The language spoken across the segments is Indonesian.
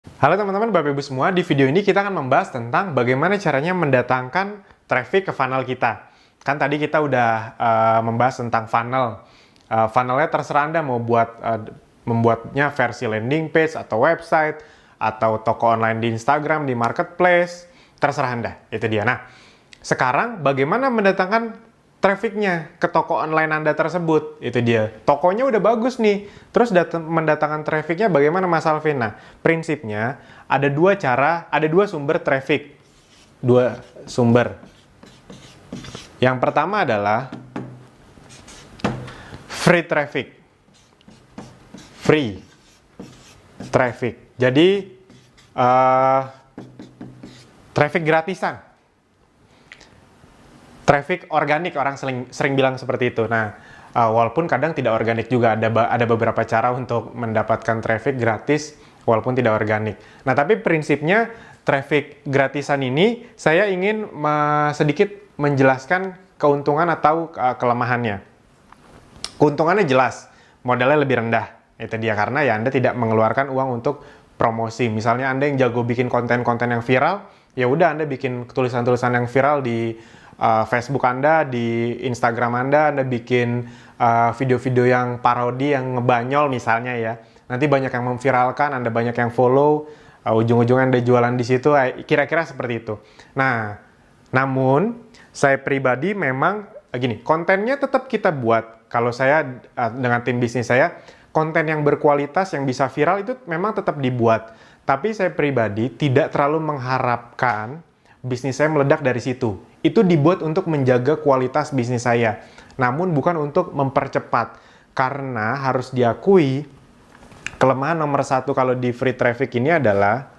Halo teman-teman, Bapak Ibu semua. Di video ini kita akan membahas tentang bagaimana caranya mendatangkan traffic ke funnel kita. Kan tadi kita udah membahas tentang funnel. Funnelnya terserah Anda mau membuatnya versi landing page atau website atau toko online di Instagram, di marketplace, terserah Anda. Itu dia. Nah, sekarang bagaimana mendatangkan trafficnya ke toko online Anda tersebut? Itu dia. Tokonya udah bagus nih. Terus mendatangkan trafficnya bagaimana, Mas Alvin? Nah, prinsipnya ada dua cara, ada dua sumber traffic. Dua sumber. Yang pertama adalah free traffic. Free traffic. Jadi, traffic gratisan. Traffic organik, orang sering bilang seperti itu. Nah, walaupun kadang tidak organik juga, ada beberapa cara untuk mendapatkan traffic gratis walaupun tidak organik. Nah, tapi prinsipnya traffic gratisan ini saya ingin sedikit menjelaskan keuntungan atau kelemahannya. Keuntungannya jelas, modalnya lebih rendah. Itu dia, karena ya Anda tidak mengeluarkan uang untuk promosi. Misalnya Anda yang jago bikin konten-konten yang viral, ya udah Anda bikin tulisan-tulisan yang viral di Facebook Anda, di Instagram Anda bikin video-video yang parodi, yang ngebanyol misalnya ya. Nanti banyak yang memviralkan, Anda banyak yang follow, ujung-ujungnya Anda jualan di situ, kira-kira seperti itu. Nah, namun saya pribadi memang gini, kontennya tetap kita buat. Kalau saya dengan tim bisnis saya, konten yang berkualitas, yang bisa viral itu memang tetap dibuat. Tapi saya pribadi tidak terlalu mengharapkan bisnis saya meledak dari situ. Itu dibuat untuk menjaga kualitas bisnis saya. Namun bukan untuk mempercepat. Karena harus diakui, kelemahan nomor satu kalau di free traffic ini adalah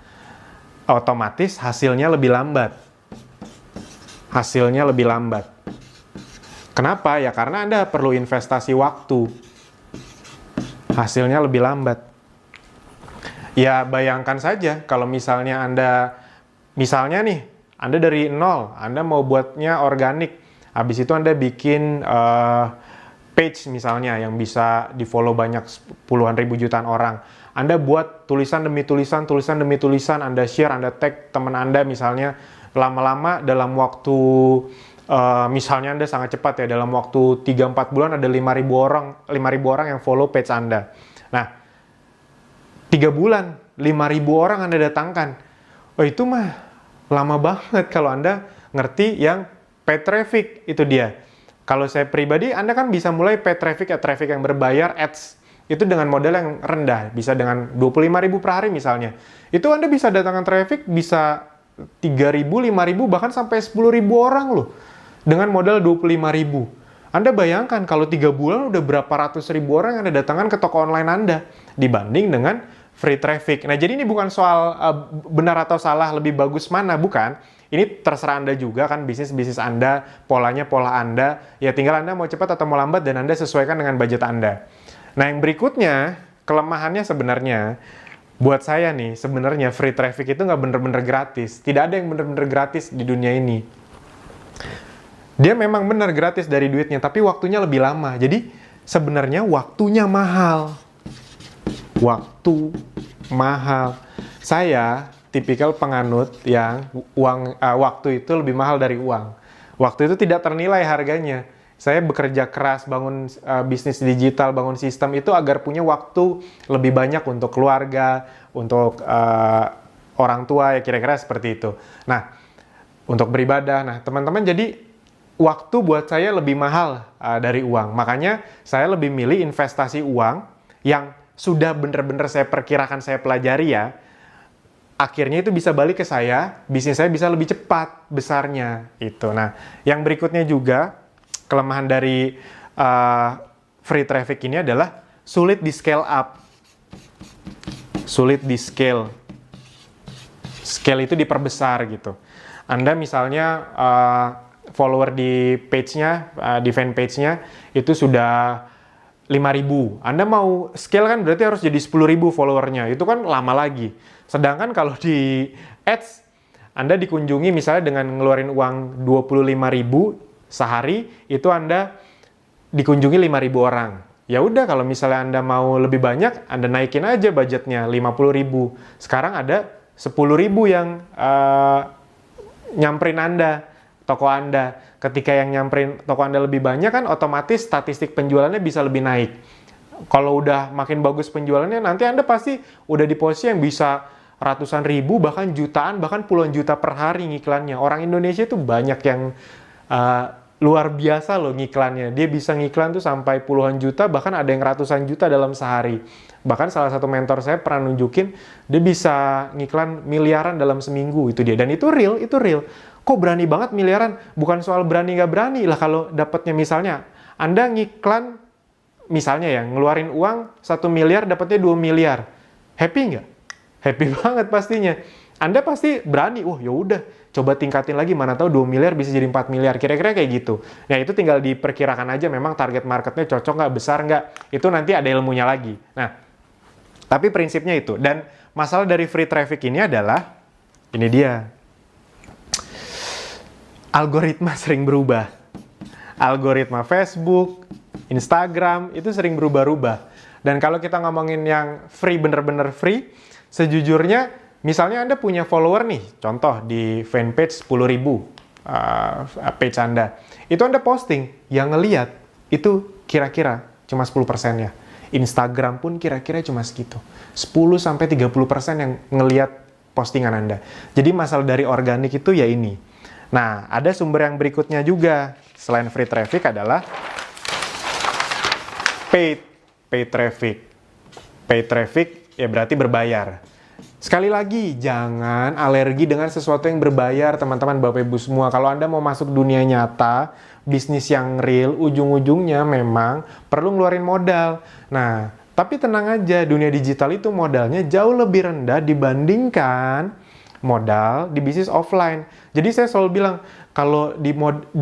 otomatis hasilnya lebih lambat. Hasilnya lebih lambat. Kenapa? Ya karena Anda perlu investasi waktu. Hasilnya lebih lambat. Ya bayangkan saja kalau misalnya misalnya nih, Anda dari nol, Anda mau buatnya organik. Habis itu Anda bikin page misalnya yang bisa di-follow banyak puluhan ribu jutaan orang. Anda buat tulisan demi tulisan, tulisan demi tulisan, Anda share, Anda tag teman Anda misalnya. Lama-lama dalam waktu, misalnya Anda sangat cepat ya, dalam waktu 3-4 bulan ada 5.000 orang yang follow page Anda. Nah, 3 bulan, 5.000 orang Anda datangkan. Oh itu mah lama banget kalau Anda ngerti yang paid traffic, itu dia. Kalau saya pribadi, Anda kan bisa mulai paid traffic ya, traffic yang berbayar, ads. Itu dengan modal yang rendah, bisa dengan 25.000 per hari misalnya. Itu Anda bisa datangkan traffic, bisa 3.000, 5.000, bahkan sampai 10.000 orang loh. Dengan modal 25.000. Anda bayangkan kalau 3 bulan udah berapa ratus ribu orang yang Anda datangkan ke toko online Anda. Dibanding dengan free traffic. Nah, jadi ini bukan soal benar atau salah, lebih bagus mana, bukan. Ini terserah Anda juga kan, bisnis Anda, polanya pola Anda. Ya tinggal Anda mau cepat atau mau lambat dan Anda sesuaikan dengan budget Anda. Nah, yang berikutnya, kelemahannya sebenarnya, buat saya nih, sebenarnya free traffic itu nggak bener-bener gratis. Tidak ada yang bener-bener gratis di dunia ini. Dia memang benar gratis dari duitnya, tapi waktunya lebih lama. Jadi, sebenarnya waktunya mahal. Waktu mahal. Saya tipikal penganut yang waktu itu lebih mahal dari uang. Waktu itu tidak ternilai harganya. Saya bekerja keras bangun bisnis digital, bangun sistem itu agar punya waktu lebih banyak untuk keluarga, untuk orang tua, ya kira-kira seperti itu. Nah, untuk beribadah. Nah, teman-teman, jadi waktu buat saya lebih mahal dari uang. Makanya saya lebih milih investasi uang yang sudah benar-benar saya perkirakan, saya pelajari ya, akhirnya itu bisa balik ke saya, bisnis saya bisa lebih cepat besarnya itu. Nah, yang berikutnya juga kelemahan dari free traffic ini adalah sulit di scale up. Sulit di scale. Scale itu diperbesar gitu. Anda misalnya follower di page-nya, di fanpage-nya itu sudah 5.000. Anda mau scale kan berarti harus jadi 10.000 followernya. Itu kan lama lagi. Sedangkan kalau di ads, Anda dikunjungi misalnya dengan ngeluarin uang 25.000 sehari, itu Anda dikunjungi 5.000 orang. Ya udah, kalau misalnya Anda mau lebih banyak, Anda naikin aja budgetnya 50.000. Sekarang ada 10.000 yang nyamperin Anda, toko Anda. Ketika yang nyamperin toko Anda lebih banyak kan otomatis statistik penjualannya bisa lebih naik. Kalau udah makin bagus penjualannya, nanti Anda pasti udah di posisi yang bisa ratusan ribu, bahkan jutaan, bahkan puluhan juta per hari ngiklannya. Orang Indonesia itu banyak yang luar biasa loh ngiklannya. Dia bisa ngiklan tuh sampai puluhan juta, bahkan ada yang ratusan juta dalam sehari. Bahkan salah satu mentor saya pernah nunjukin, dia bisa ngiklan miliaran dalam seminggu, itu dia. Dan itu real, itu real. Kok berani banget miliaran? Bukan soal berani nggak berani lah, kalau dapatnya misalnya, Anda ngiklan, misalnya ya, ngeluarin uang 1 miliar, dapatnya 2 miliar. Happy nggak? Happy banget pastinya. Anda pasti berani, ya udah, coba tingkatin lagi, mana tahu 2 miliar bisa jadi 4 miliar, kira-kira kayak gitu. Nah, itu tinggal diperkirakan aja memang target marketnya cocok nggak, besar nggak, itu nanti ada ilmunya lagi. Nah, tapi prinsipnya itu. Dan masalah dari free traffic ini adalah, ini dia, algoritma sering berubah. Algoritma Facebook, Instagram, itu sering berubah-ubah. Dan kalau kita ngomongin yang free, bener-bener free, sejujurnya, misalnya Anda punya follower nih, contoh di fanpage 10.000 page Anda. Itu Anda posting, yang ngeliat itu kira-kira cuma 10%-nya. Instagram pun kira-kira cuma segitu. 10-30% yang ngeliat postingan Anda. Jadi masalah dari organik itu ya ini. Nah, ada sumber yang berikutnya juga, selain free traffic adalah paid traffic. Paid traffic ya berarti berbayar. Sekali lagi, jangan alergi dengan sesuatu yang berbayar, teman-teman, Bapak Ibu semua. Kalau Anda mau masuk dunia nyata, bisnis yang real, ujung-ujungnya memang perlu ngeluarin modal. Nah, tapi tenang aja, dunia digital itu modalnya jauh lebih rendah dibandingkan modal di bisnis offline. Jadi saya selalu bilang, kalau di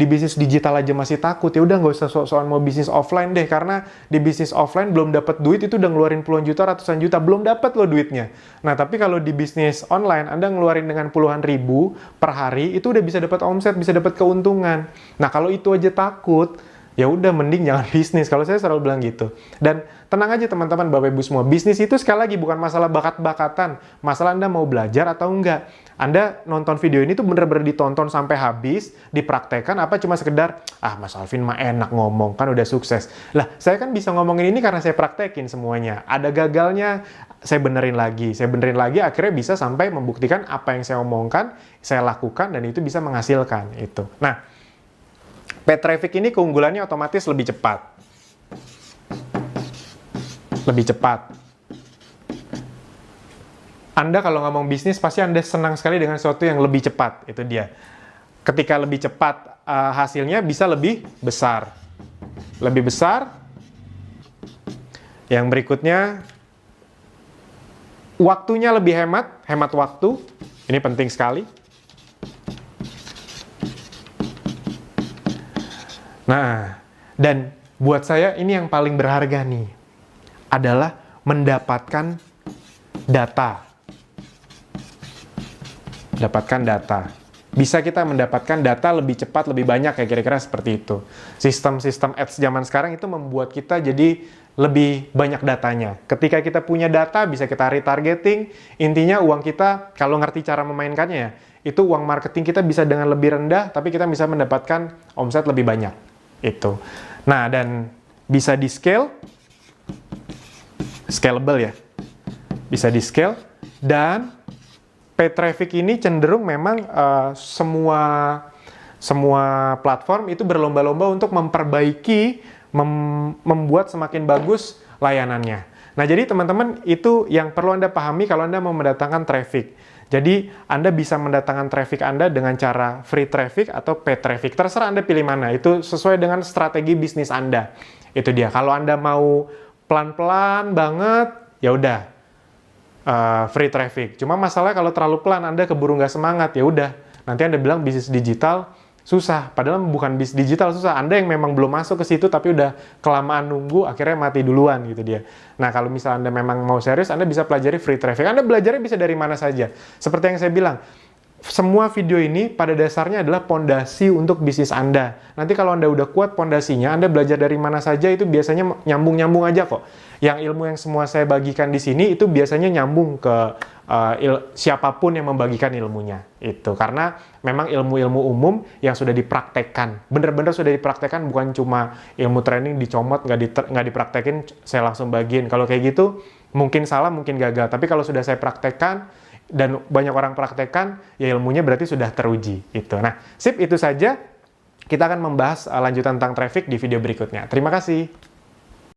bisnis digital aja masih takut, ya udah nggak usah sok-sokan mau bisnis offline deh, karena di bisnis offline belum dapat duit itu udah ngeluarin puluhan juta, ratusan juta, belum dapat loh duitnya. Nah, tapi kalau di bisnis online Anda ngeluarin dengan puluhan ribu per hari, itu udah bisa dapat omset, bisa dapat keuntungan. Nah, kalau itu aja takut, ya udah mending jangan bisnis. Kalau saya selalu bilang gitu. Dan tenang aja teman-teman, Bapak Ibu semua, bisnis itu sekali lagi bukan masalah bakat-bakatan, masalah Anda mau belajar atau enggak. Anda nonton video ini tuh bener-bener ditonton sampai habis, dipraktekkan, apa cuma sekedar, Mas Alvin mah enak ngomong, kan udah sukses. Lah, saya kan bisa ngomongin ini karena saya praktekin semuanya. Ada gagalnya, saya benerin lagi, akhirnya bisa sampai membuktikan apa yang saya omongkan, saya lakukan, dan itu bisa menghasilkan itu. Nah, paid traffic ini keunggulannya otomatis lebih cepat. Lebih cepat. Anda kalau ngomong bisnis, pasti Anda senang sekali dengan sesuatu yang lebih cepat. Itu dia. Ketika lebih cepat, hasilnya bisa lebih besar. Lebih besar. Yang berikutnya, waktunya lebih hemat. Hemat waktu. Ini penting sekali. Nah, dan buat saya ini yang paling berharga nih, adalah mendapatkan data. Dapatkan data. Bisa kita mendapatkan data lebih cepat, lebih banyak ya, kira-kira seperti itu. Sistem-sistem ads zaman sekarang itu membuat kita jadi lebih banyak datanya. Ketika kita punya data, bisa kita retargeting. Intinya uang kita, kalau ngerti cara memainkannya ya, itu uang marketing kita bisa dengan lebih rendah, tapi kita bisa mendapatkan omset lebih banyak. Itu. Nah, dan bisa di-scale, scalable ya. Bisa di-scale, dan paid traffic ini cenderung memang semua platform itu berlomba-lomba untuk memperbaiki, membuat semakin bagus layanannya. Nah, jadi teman-teman, itu yang perlu Anda pahami kalau Anda mau mendatangkan traffic. Jadi, Anda bisa mendatangkan traffic Anda dengan cara free traffic atau paid traffic. Terserah Anda pilih mana. Itu sesuai dengan strategi bisnis Anda. Itu dia. Kalau Anda mau pelan-pelan banget, ya udah free traffic. Cuma masalahnya kalau terlalu pelan, Anda keburu nggak semangat, ya udah. Nanti Anda bilang bisnis digital susah. Padahal bukan bisnis digital susah. Anda yang memang belum masuk ke situ, tapi udah kelamaan nunggu, akhirnya mati duluan gitu dia. Nah, kalau misalnya Anda memang mau serius, Anda bisa pelajari free traffic. Anda belajarnya bisa dari mana saja. Seperti yang saya bilang, semua video ini pada dasarnya adalah pondasi untuk bisnis Anda. Nanti kalau Anda udah kuat pondasinya, Anda belajar dari mana saja itu biasanya nyambung-nyambung aja kok. Yang ilmu yang semua saya bagikan di sini itu biasanya nyambung ke siapapun yang membagikan ilmunya. Itu karena memang ilmu-ilmu umum yang sudah dipraktekkan. Bener-bener sudah dipraktekkan, bukan cuma ilmu training dicomot, nggak dipraktekin, saya langsung bagiin. Kalau kayak gitu, mungkin salah, mungkin gagal. Tapi kalau sudah saya praktekkan, dan banyak orang praktekkan, ya ilmunya berarti sudah teruji. Gitu. Nah, sip, itu saja. Kita akan membahas lanjutan tentang traffic di video berikutnya. Terima kasih.